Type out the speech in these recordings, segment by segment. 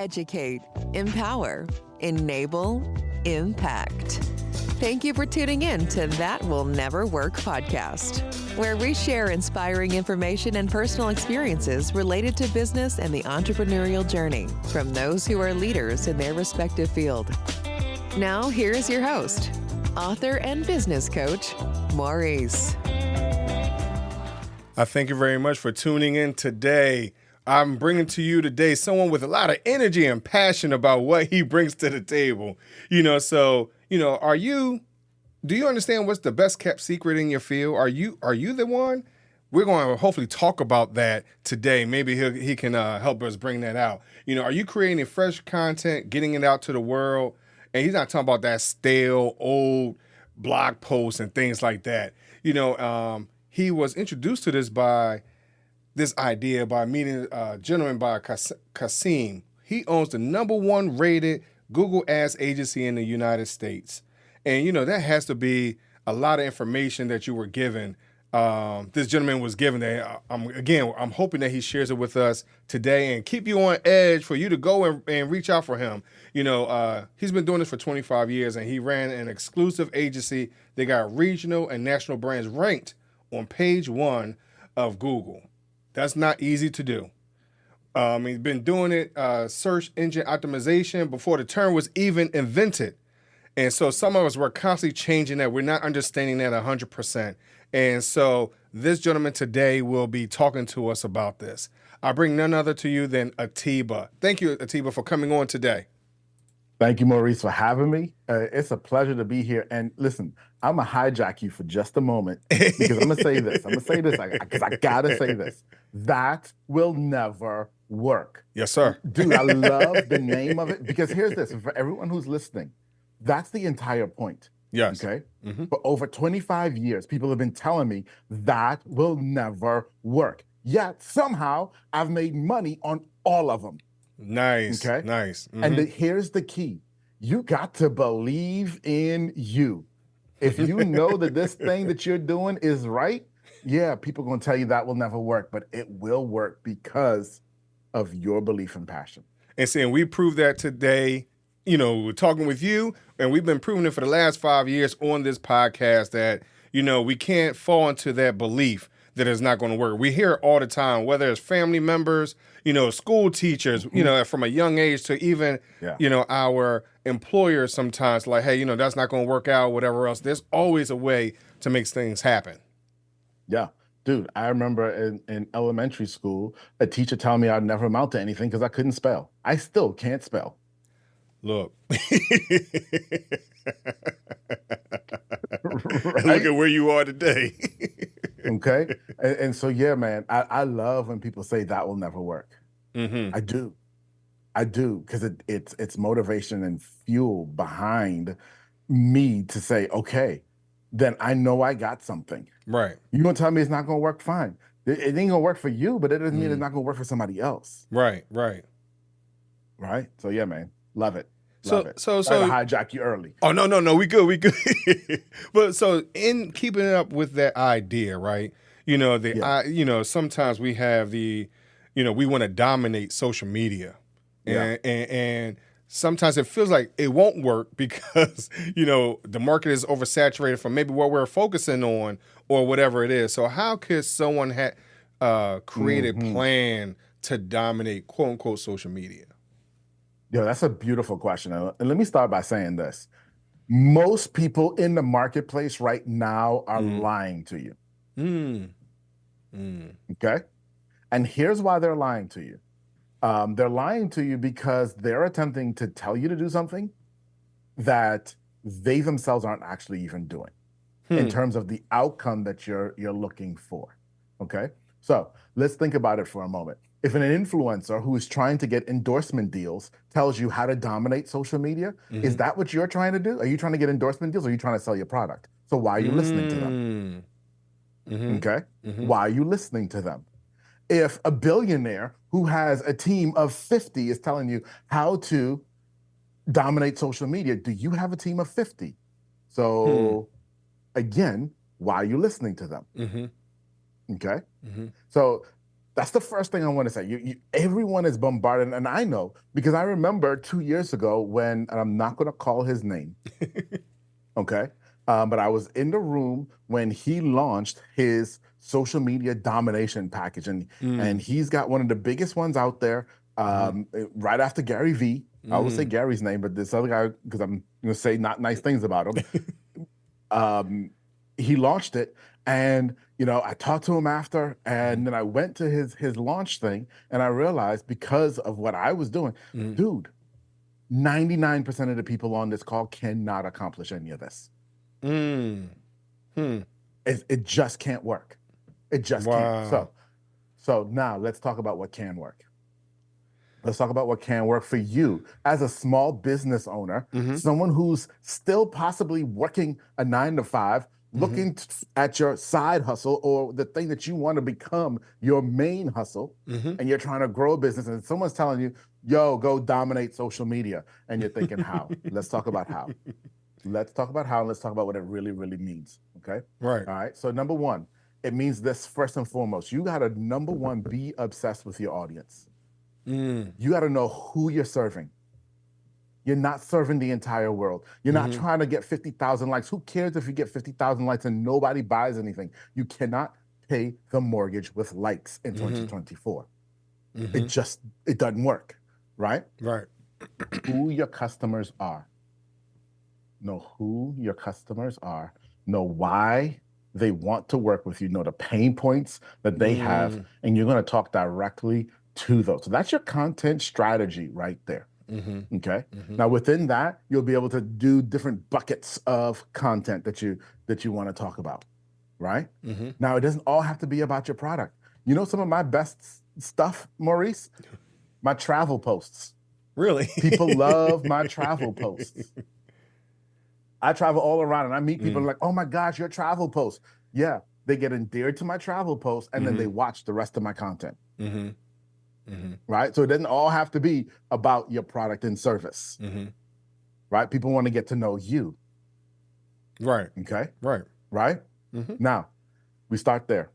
educate, empower, enable, impact. Thank you for tuning in to That Will Never Work podcast, where we share inspiring information and personal experiences related to business and the entrepreneurial journey from those who are leaders in their respective field. Now, here's your host, author and business coach, Maurice. I thank you very much for tuning in today. I'm bringing to you today someone with a lot of energy and passion about what he brings to the table. Do you understand what's the best kept secret in your field? Are you the one? We're going to hopefully talk about that today. Maybe he can help us bring that out. Are you creating fresh content, getting it out to the world? And he's not talking about that stale, old blog posts and things like that. He was introduced to this idea by meeting a gentleman by Kasim. He owns the #1 rated Google Ads agency in the United States. And, that has to be a lot of information that you were given. This gentleman was given that. I'm hoping that he shares it with us today and keep you on edge for you to go and reach out for him. He's been doing this for 25 years and he ran an exclusive agency. They got regional and national brands ranked on page 1 of Google. That's not easy to do. He's been doing it, search engine optimization, before the term was even invented. And so some of us were constantly changing that. We're not understanding that 100%. And so this gentleman today will be talking to us about this. I bring none other to you than Atiba. Thank you, Atiba, for coming on today. Thank you, Maurice, for having me. It's a pleasure to be here. And listen, I'm going to hijack you for just a moment because I'm going to say this. Because I got to say this. That will never work. Yes, sir. Dude, I love the name of it because here's this. For everyone who's listening, that's the entire point. Yes. Okay? Mm-hmm. For over 25 years, people have been telling me that will never work. Yet somehow I've made money on all of them. Nice. Okay. Nice. Mm-hmm. And here's the key. You got to believe in you. If you know that this thing that you're doing is right, yeah, people are going to tell you that will never work, but it will work because of your belief and passion. And saying we proved that today, we're talking with you, and we've been proving it for the last 5 years on this podcast that, we can't fall into that belief that it's not going to work. We hear it all the time, whether it's family members, school teachers, from a young age to even, our employers sometimes like, hey, that's not going to work out, whatever else. There's always a way to make things happen. Yeah. Dude, I remember in elementary school, a teacher telling me I'd never amount to anything because I couldn't spell. I still can't spell. Look. Right? Look at where you are today. Okay. And so, yeah, man, I love when people say that will never work. Mm-hmm. I do, because it's motivation and fuel behind me to say, okay, then I know I got something. Right. You're going to tell me it's not going to work? Fine. It ain't going to work for you, but it doesn't mean it's not going to work for somebody else. Right. So, yeah, man, love it. So I had to hijack you early. Oh, no, we good. But so in keeping up with that idea, right? Sometimes we have we want to dominate social media. And sometimes it feels like it won't work because, the market is oversaturated from maybe what we're focusing on or whatever it is. So how could someone create a plan to dominate, quote unquote, social media? Yeah, that's a beautiful question. And let me start by saying this. Most people in the marketplace right now are lying to you. Okay? And here's why they're lying to you. They're lying to you because they're attempting to tell you to do something that they themselves aren't actually even doing in terms of the outcome that you're looking for. Okay? So let's think about it for a moment. If an influencer who is trying to get endorsement deals tells you how to dominate social media, is that what you're trying to do? Are you trying to get endorsement deals or are you trying to sell your product? So why are you listening to them? Okay? Why are you listening to them? If a billionaire who has a team of 50 is telling you how to dominate social media, do you have a team of 50? So again, why are you listening to them? Okay? So That's the first thing I want to say. Everyone is bombarded, and I know because I remember 2 years ago when, and I'm not going to call his name, okay? But I was in the room when he launched his social media domination package, and he's got one of the biggest ones out there. Right after Gary V. I will say Gary's name, but this other guy, because I'm going to say not nice things about him. He launched it, and I talked to him after, and then I went to his launch thing, and I realized because of what I was doing, dude, 99% of the people on this call cannot accomplish any of this. It just can't work. It just can't. So now let's talk about what can work. Let's talk about what can work for you as a small business owner, someone who's still possibly working a 9 to 5, looking at your side hustle or the thing that you want to become your main hustle, and you're trying to grow a business, and someone's telling you, yo, go dominate social media. And you're thinking, how? Let's talk about how. Let's talk about how, and let's talk about what it really, really means, okay? Right. All right, so number one, it means this first and foremost. You got to, number one, be obsessed with your audience. You got to know who you're serving. You're not serving the entire world. You're not trying to get 50,000 likes. Who cares if you get 50,000 likes and nobody buys anything? You cannot pay the mortgage with likes in 2024. It doesn't work, right? Right. Who your customers are. Know who your customers are. Know why they want to work with you. Know the pain points that they have, and you're going to talk directly to those. So that's your content strategy right there. Okay. Now within that, you'll be able to do different buckets of content that you want to talk about, right? Now it doesn't all have to be about your product. Some of my best stuff, Maurice, my travel posts. Really? People love my travel posts. I travel all around and I meet people like, oh my gosh, your travel post. Yeah, they get endeared to my travel post and then they watch the rest of my content. Right? So it doesn't all have to be about your product and service. Right? People want to get to know you. Right. Okay? Right. Right? Now, we start there.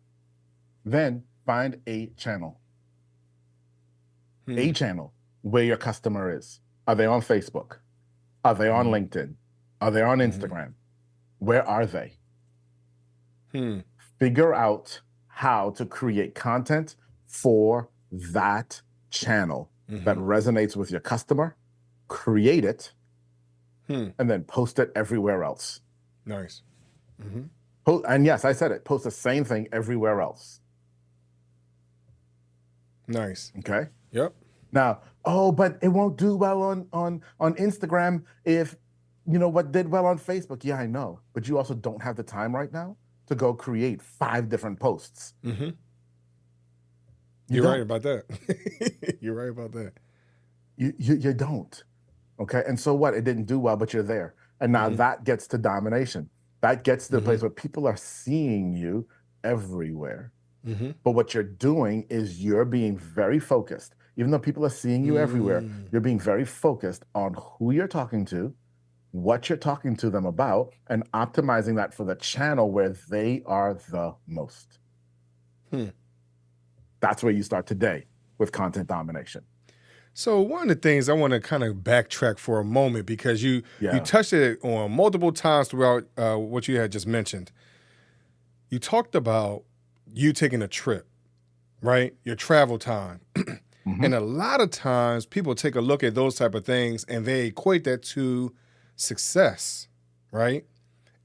Then find a channel. A channel where your customer is. Are they on Facebook? Are they on LinkedIn? Are they on Instagram? Where are they? Figure out how to create content for that channel that resonates with your customer, create it, and then post it everywhere else. Nice. And yes, I said it, post the same thing everywhere else. Nice. Okay? Yep. Now, but it won't do well on Instagram if, what did well on Facebook. Yeah, I know. But you also don't have the time right now to go create 5 different posts. You're right about that. You're right about that. You don't. Okay. And so what? It didn't do well, but you're there. And now that gets to domination. That gets to the place where people are seeing you everywhere. But what you're doing is you're being very focused. Even though people are seeing you everywhere, you're being very focused on who you're talking to, what you're talking to them about, and optimizing that for the channel where they are the most. That's where you start today with content domination. So one of the things I want to kind of backtrack for a moment, because you touched it on multiple times throughout what you had just mentioned. You talked about you taking a trip, right? Your travel time. And a lot of times people take a look at those type of things and they equate that to success, right?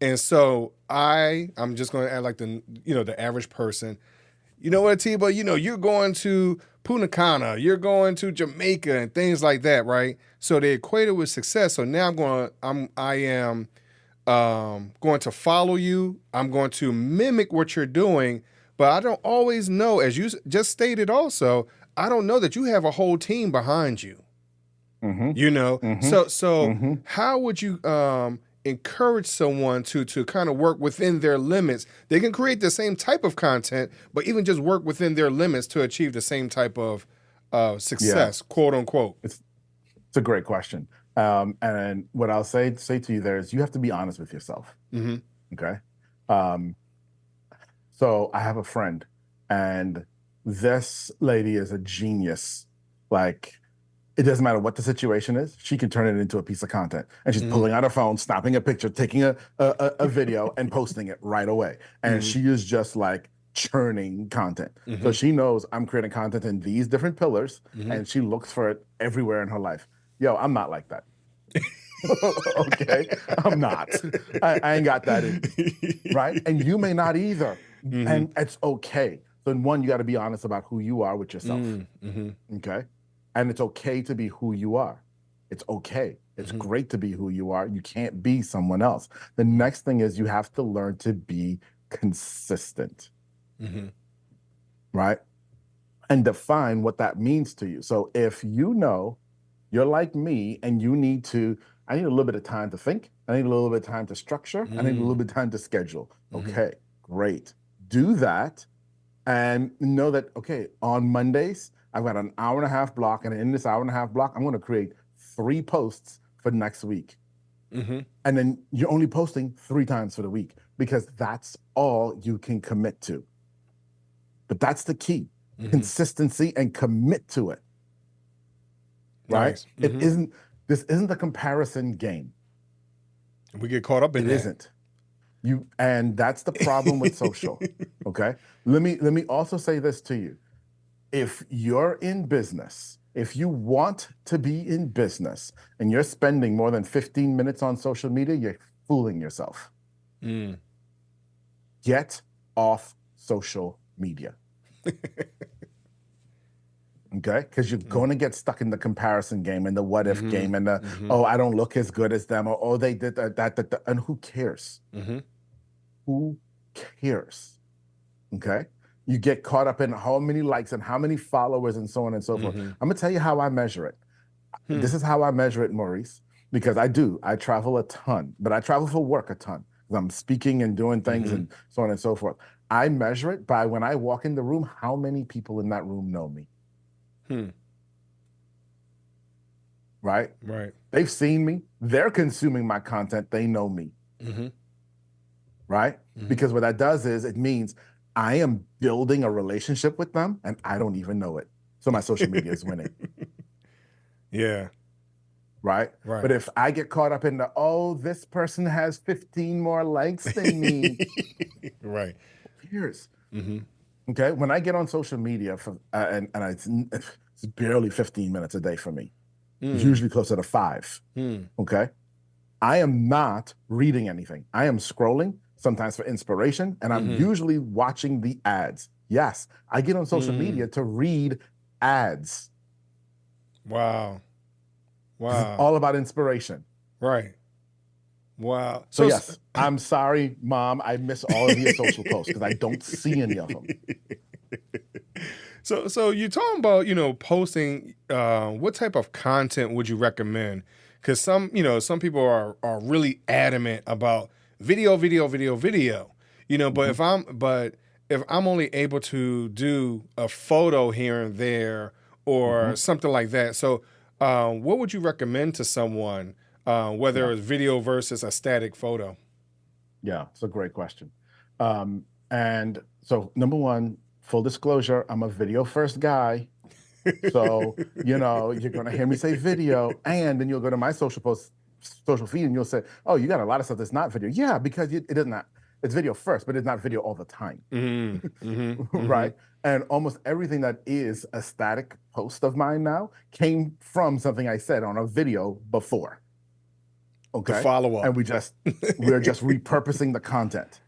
And so I'm just going to add like the average person. You know what, Atiba? You're going to Punta Cana, you're going to Jamaica and things like that, right? So they equate it with success. So now I am going to follow you. I'm going to mimic what you're doing, but I don't always know, as you just stated also, I don't know that you have a whole team behind you. So how would you encourage someone to kind of work within their limits? They can create the same type of content, but even just work within their limits to achieve the same type of success, quote unquote. It's a great question. And what I'll say to you there is you have to be honest with yourself. Okay. So I have a friend, and this lady is a genius. Like, it doesn't matter what the situation is, she can turn it into a piece of content. And she's pulling out her phone, snapping a picture, taking a video and posting it right away. And she is just like churning content. So she knows I'm creating content in these different pillars, and she looks for it everywhere in her life. Yo, I'm not like that. Okay, I'm not. I ain't got that in me, right? And you may not either. And it's okay. So one, you got to be honest about who you are with yourself. Okay. And it's okay to be who you are. It's okay. It's great to be who you are. You can't be someone else. The next thing is you have to learn to be consistent, right? And define what that means to you. So if you know you're like me and you need to, I need a little bit of time to think. I need a little bit of time to structure. I need a little bit of time to schedule. Okay, great. Do that and know that, okay, on Mondays, I've got an hour and a half block, and in this hour and a half block, I'm going to create 3 posts for next week. And then you're only posting 3 times for the week because that's all you can commit to. But that's the key, consistency and commit to it, right? Nice. This isn't a comparison game. We get caught up in that. It isn't. And that's the problem with social, okay? Let me also say this to you. If you're in business, if you want to be in business and you're spending more than 15 minutes on social media, you're fooling yourself. Get off social media. Okay? Because you're going to get stuck in the comparison game and the what if game and the, oh, I don't look as good as them, or oh, they did that. And who cares? Who cares? Okay? You get caught up in how many likes and how many followers and so on and so forth. I'm going to tell you how I measure it. This is how I measure it, Maurice, because I travel a ton, but I travel for work a ton. I'm speaking and doing things and so on and so forth. I measure it by when I walk in the room, how many people in that room know me. Right? Right. They've seen me. They're consuming my content. They know me. Right? Because what that does is it means I am building a relationship with them and I don't even know it. So my social media is winning. Yeah. Right? But if I get caught up in the, oh, this person has 15 more likes than me. Right. Here's. Okay. When I get on social media and it's barely 15 minutes a day for me. It's usually closer to 5. Okay. I am not reading anything. I am scrolling, sometimes for inspiration, and I'm usually watching the ads. Yes, I get on social media to read ads. Wow. It's all about inspiration. Right. Wow. So yes, I'm sorry, Mom. I miss all of your social posts because I don't see any of them. So you're talking about, posting, what type of content would you recommend? Because some people are really adamant about video, but if I'm only able to do a photo here and there or something like that. So what would you recommend to someone, whether it's video versus a static photo? Yeah, it's a great question. And so number one, full disclosure, I'm a video first guy. So, you're going to hear me say video, and then you'll go to my social feed and you'll say, oh, you got a lot of stuff that's not video. Yeah, because it is not. It's video first, but it's not video all the time. Right? And almost everything that is a static post of mine now came from something I said on a video before. Okay. The follow-up. And we're just repurposing the content.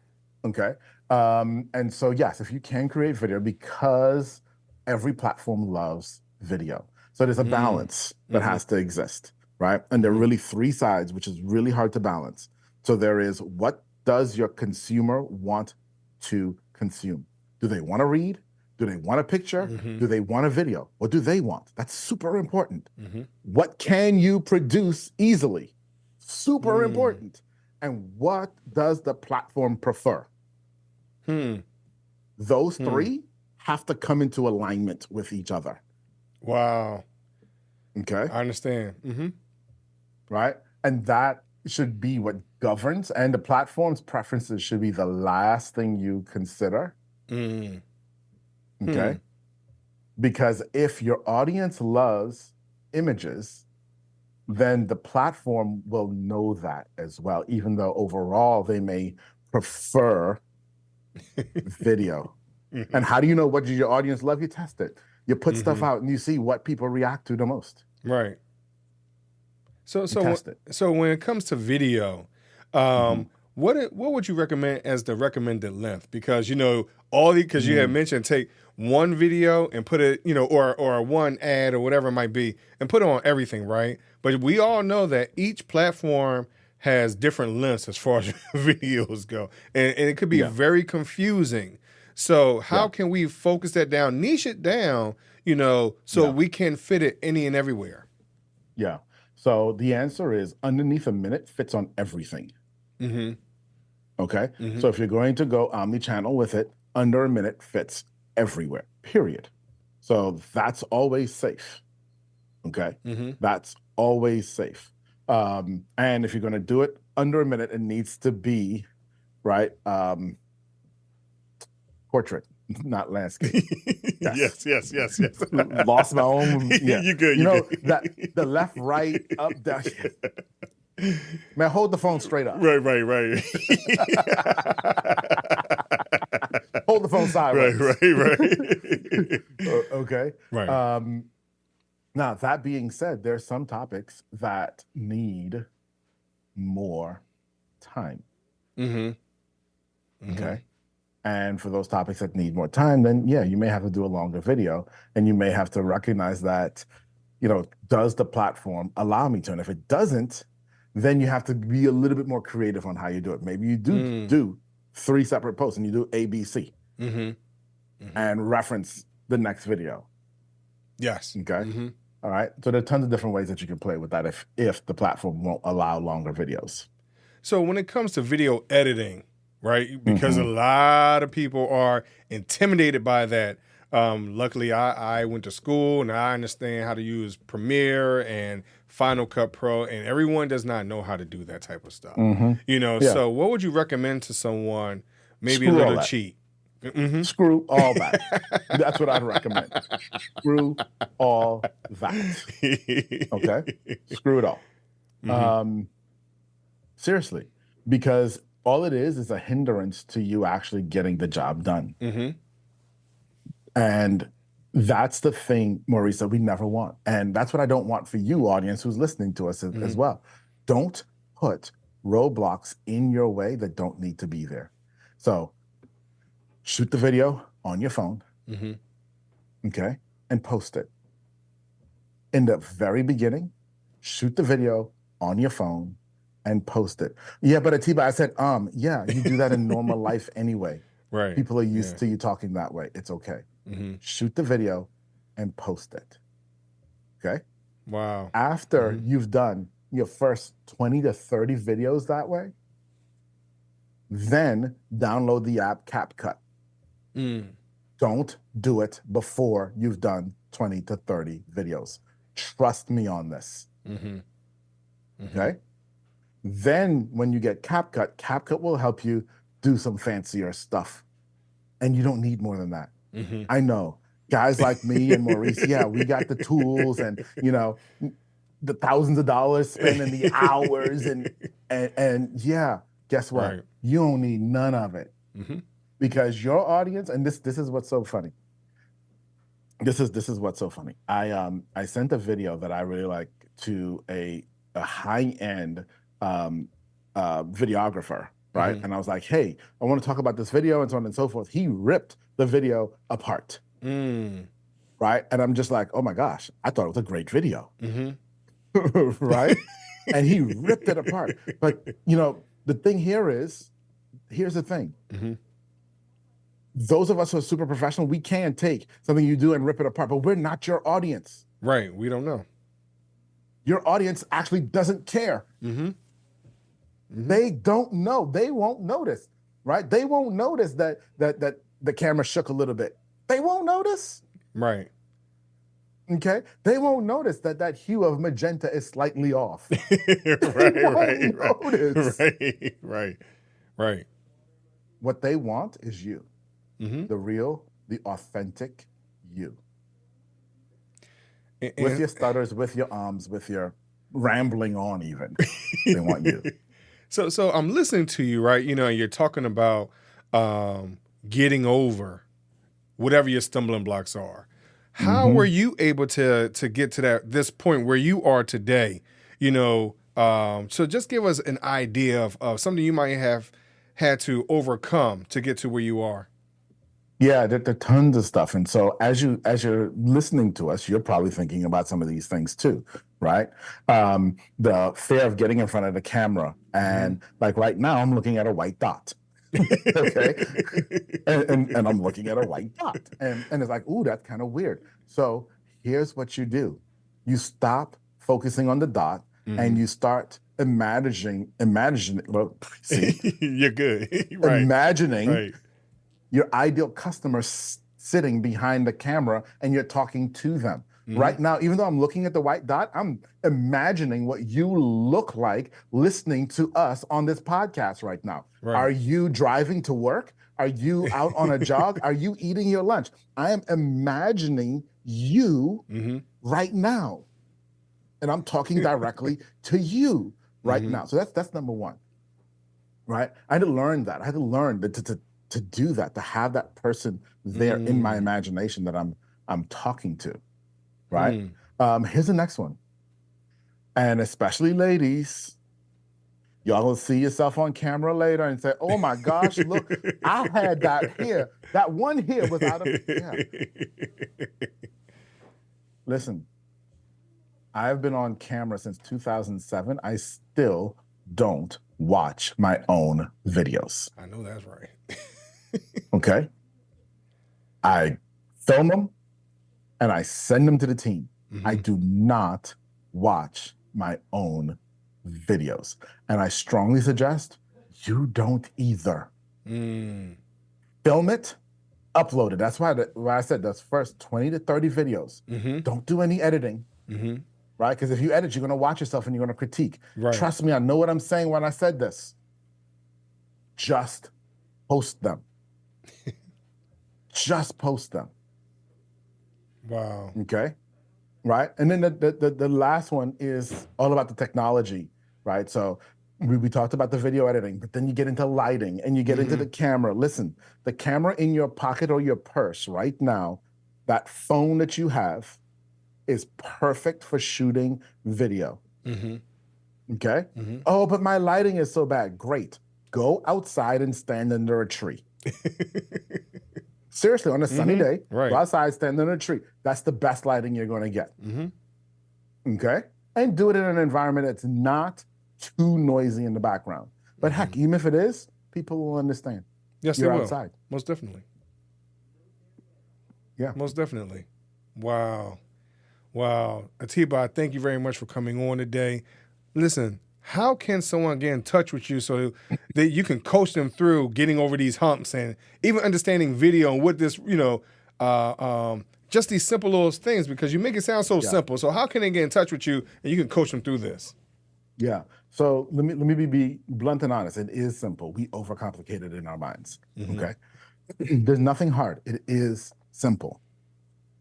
Okay. And so, yes, if you can create video, because every platform loves video. So there's a balance that has to exist, right? And there are really 3 sides, which is really hard to balance. So there is, what does your consumer want to consume? Do they want to read? Do they want a picture? Do they want a video? What do they want? That's super important. What can you produce easily? Super important. And what does the platform prefer? Those 3 have to come into alignment with each other. Wow. Okay. I understand. Right? And that should be what governs, and the platform's preferences should be the last thing you consider. Okay. Because if your audience loves images, then the platform will know that as well, even though overall they may prefer video. And how do you know what does your audience love? You test it. You put stuff out and you see what people react to the most. Right. So test it. So when it comes to video, what would you recommend as the recommended length? Because because you had mentioned take one video and put it, or one ad or whatever it might be, and put it on everything, right? But we all know that each platform has different lengths as far as videos go, and it could be very confusing. So how can we focus that down, niche it down, so we can fit it any and everywhere? Yeah. So the answer is underneath a minute fits on everything. Okay. So if you're going to go omni-channel with it, under a minute fits everywhere, period. So that's always safe. Okay. That's always safe. And if you're going to do it under a minute, it needs to be portrait, not landscape. Yes. Lost my own. Yeah. You good. That the left, right, up, down. Man, hold the phone straight up. Right. Hold the phone sideways. Right. Okay. Right. Now, that being said, there's some topics that need more time. Okay. And for those topics that need more time, then you may have to do a longer video, and you may have to recognize that, does the platform allow me to? And if it doesn't, then you have to be a little bit more creative on how you do it. Maybe you do 3 separate posts and you do A, B, C, and reference the next video. Yes. Okay. All right. So there are tons of different ways that you can play with that if the platform won't allow longer videos. So when it comes to video editing, right? Because a lot of people are intimidated by that. Luckily, I went to school and I understand how to use Premiere and Final Cut Pro, and everyone does not know how to do that type of stuff. So what would you recommend to someone, maybe a little cheat? Screw all that. That's what I'd recommend. Screw all that. Okay? Screw it all. Seriously, because all it is a hindrance to you actually getting the job done. And that's the thing, Maurice, that we never want. And that's what I don't want for you, audience, who's listening to us as well. Don't put roadblocks in your way that don't need to be there. So shoot the video on your phone, okay, and post it. In the very beginning, shoot the video on your phone and post it. Yeah, but Atiba, I said, you do that in normal life anyway. Right. People are used to you talking that way. It's okay. Shoot the video and post it. Okay? Wow. After you've done your first 20 to 30 videos that way, then download the app CapCut. Don't do it before you've done 20 to 30 videos. Trust me on this. Okay? Then when you get CapCut, CapCut will help you do some fancier stuff. And you don't need more than that. I know. Guys like me and Maurice, we got the tools and, the thousands of dollars spent and the hours and guess what? Right. You don't need none of it. Because your audience, and this is what's so funny. This is what's so funny. I sent a video that I really like to a high-end videographer, right? And I was like, hey, I want to talk about this video and so on and so forth. He ripped the video apart, right? And I'm just like, oh my gosh, I thought it was a great video, right? And he ripped it apart. But, the thing here's the thing. Those of us who are super professional, we can take something you do and rip it apart, but we're not your audience. Right. We don't know. Your audience actually doesn't care. They don't know. They won't notice, right? They won't notice that the camera shook a little bit. They won't notice. Right. Okay? They won't notice that hue of magenta is slightly off. Right. What they want is you. The real, the authentic you. with your stutters, with your arms, with your rambling on even. They want you. So I'm listening to you, right? You know, you're talking about getting over whatever your stumbling blocks are. How were you able to get to this point where you are today? You know, so just give us an idea of something you might have had to overcome to get to where you are. Yeah, there are tons of stuff. And so as you're listening to us, you're probably thinking about some of these things too, right? The fear of getting in front of the camera. And like right now, I'm looking at a white dot. Okay. And I'm looking at a white dot. And it's like, ooh, that's kind of weird. So here's what you do. You stop focusing on the dot and you start imagining, well, see, You're good. Right. imagining Right. your ideal customer sitting behind the camera and you're talking to them. Right now, even though I'm looking at the white dot, I'm imagining what you look like listening to us on this podcast right now. Right. Are you driving to work? Are you out on a jog? Are you eating your lunch? I am imagining you right now. And I'm talking directly to you right now. So that's number one, right? I had to learn that. I had to learn to do that, to have that person there in my imagination that I'm talking to, right? Here's the next one. And especially ladies, y'all will see yourself on camera later and say, oh my gosh, look, I had that here. That one here was out of, yeah. Listen, I've been on camera since 2007. I still don't watch my own videos. I know that's right. Okay. I film them and I send them to the team. I do not watch my own videos. And I strongly suggest you don't either. Film it, upload it. That's why I said those first 20 to 30 videos. Don't do any editing. Right? Because if you edit, you're going to watch yourself and you're going to critique. Right. Trust me, I know what I'm saying when I said this. Just post them. Just post them. Wow. Okay. Right. And then the last one is all about the technology. Right. So we talked about the video editing, but then you get into lighting and you get into the camera. Listen, the camera in your pocket or your purse right now, that phone that you have is perfect for shooting video. Okay. Oh, but my lighting is so bad. Great. Go outside and stand under a tree. Seriously, on a sunny day, go outside, stand under a tree. That's the best lighting you're going to get. Okay? And do it in an environment that's not too noisy in the background. But heck, even if it is, people will understand. Yes, you're they will. outside. Most definitely. Yeah. Most definitely. Wow. Wow. Atiba, thank you very much for coming on today. Listen, how can someone get in touch with you so that you can coach them through getting over these humps and even understanding video and what this, just these simple little things, because you make it sound so simple. So how can they get in touch with you and you can coach them through this? Yeah. So let me be blunt and honest. It is simple. We overcomplicate it in our minds. Okay. There's nothing hard. It is simple.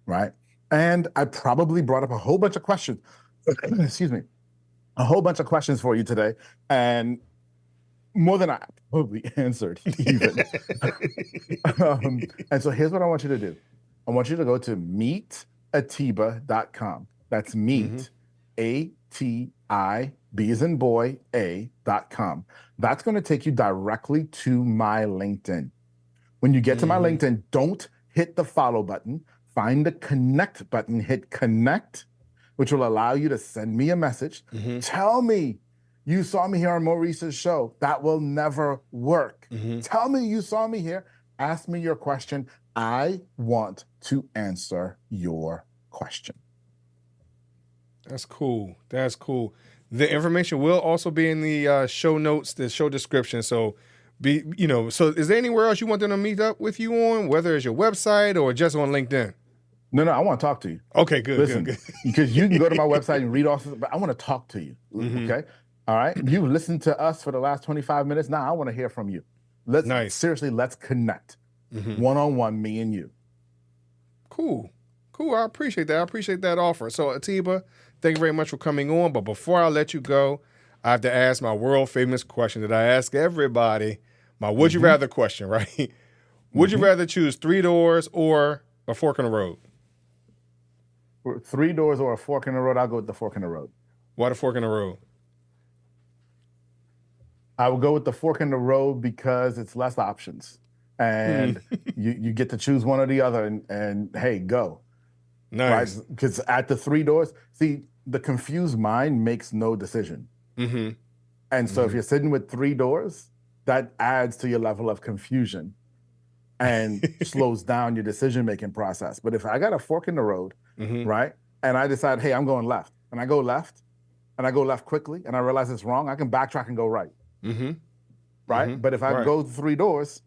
Right. And I probably brought up a whole bunch of questions. Excuse me. A whole bunch of questions for you today, and more than I probably answered even. And so here's what I want you to do. I want you to go to meetatiba.com. That's meet, A-T-I-B as in boy, A.com. That's going to take you directly to my LinkedIn. When you get to my LinkedIn, don't hit the follow button. Find the connect button, hit connect, which will allow you to send me a message. Tell me you saw me here on Maurice's show. That will never work. Tell me you saw me here. Ask me your question. I want to answer your question. That's cool. That's cool. The information will also be in the show notes, the show description. So so is there anywhere else you want them to meet up with you on, whether it's your website or just on LinkedIn? No, I want to talk to you. Okay, good. Listen, good. Because you can go to my website and read off, but I want to talk to you. Okay. All right. You've listened to us for the last 25 minutes. Now I want to hear from you. Seriously, let's connect. One-on-one, me and you. Cool. Cool. I appreciate that. I appreciate that offer. So, Atiba, thank you very much for coming on. But before I let you go, I have to ask my world famous question that I ask everybody. My would you rather question, right? Would you rather choose 3 doors or a fork in the road? 3 doors or a fork in the road? I'll go with the fork in the road. Why the fork in the road? I would go with the fork in the road because it's less options. And you get to choose one or the other and hey, go. Nice. Right? Because at the 3 doors, see, the confused mind makes no decision. And so if you're sitting with 3 doors, that adds to your level of confusion and slows down your decision-making process. But if I got a fork in the road, right, and I decide, hey, I'm going left, and I go left, and I go left quickly, and I realize it's wrong, I can backtrack and go right. Right? But if I go 3 doors,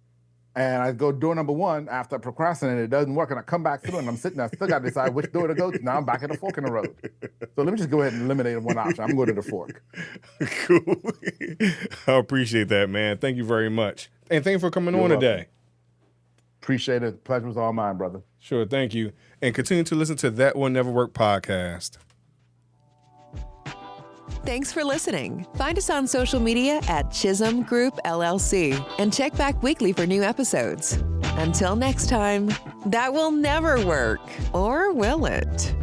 and I go door number 1 after I procrastinate, it doesn't work, and I come back through, and I'm sitting there, I still got to decide which door to go to. Now I'm back at the fork in the road. So let me just go ahead and eliminate one option. I'm going to the fork. Cool. I appreciate that, man. Thank you very much. And thank you for coming on today. Appreciate it. The pleasure was all mine, brother. Sure, thank you. And continue to listen to That Will Never Work podcast. Thanks for listening. Find us on social media at Chisholm Group LLC and check back weekly for new episodes. Until next time, that will never work, or will it?